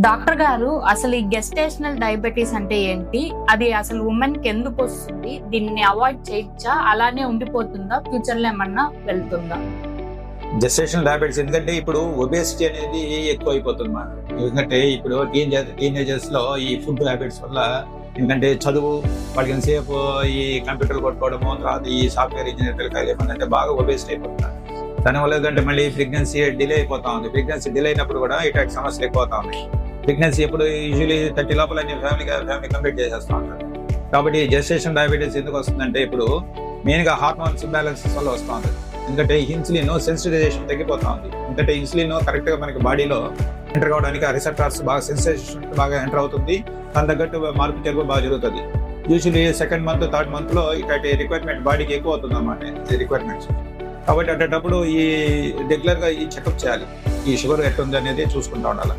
Doctor గారు, అసలు ఈ గెస్టేషనల్ డయాబెటీస్ అంటే ఏంటి? అది అసలు ఉమెన్ కి ఎందుకు వస్తుంది? దీన్ని అవాయిడ్ చేయొచ్చా? అలానే ఉండిపోతుందా? ఫ్యూచర్ లో ఏమన్నా వెళ్తుందా? జెస్టేషనల్ డయాబెటీస్ ఎందుకంటే ఇప్పుడు ఒబేసిటీ అనేది ఎక్కువ అయిపోతుంది మాట. ఎందుకంటే ఇప్పుడు టీనేజర్స్ లో ఈ ఫుడ్ హ్యాబిట్స్ వల్ల ఎందుకంటే చదువు వాళ్ళకి ఎంతసేపు ఈ కంప్యూటర్ కొట్టుకోవడము, తర్వాత ఈ సాఫ్ట్వేర్ ఇంజనీర్ ఏమంటే బాగా ఒబేసిటీ అయిపోతున్నారు. దానివల్ల ఏంటంటే మళ్ళీ ప్రెగ్నెన్సీ డిలే అయిపోతా ఉంది. ప్రెగ్నెన్సీ డిలే అయినప్పుడు కూడా ఇటాక్ సమస్యలు ఎక్కువ అవుతా ఉన్నాయి. ప్రెగ్నెన్సీ ఎప్పుడు యూజువలీ 30 లోపల ఫ్యామిలీ కంప్లీట్ చేసేస్తూ ఉంటారు. కాబట్టి జెస్టేషన్ డయాబెటీస్ ఎందుకు వస్తుందంటే ఇప్పుడు మెయిన్గా హార్మోన్స్ ఇంబ్యాలెన్సెస్ వల్ల వస్తూ ఉంటుంది. ఎందుకంటే ఇన్సులిన్ సెన్సిటైజేషన్ తగ్గిపోతా ఉంది. ఎందుకంటే ఇన్సులిన్ కరెక్ట్గా మనకి బాడీలో ఎంటర్ కావడానికి ఆ రిసెప్టార్స్ బాగా సెన్సిటైజేషన్ బాగా ఎంటర్ అవుతుంది. దాని తగ్గట్టు మార్పు చేరుకు బాగా జరుగుతుంది. యూజువలీ 2nd మంత్ 3rd మంత్లో ఇట్లాంటి రిక్వైర్మెంట్ బాడీకి ఎక్కువ అవుతుంది అన్నమాట రిక్వైర్మెంట్స్. కాబట్టి అట్టేటప్పుడు ఈ రెగ్యులర్గా ఈ చెకప్ చేయాలి. ఈ షుగర్ ఎట్లుంది అనేది చూసుకుంటూ ఉండాలి.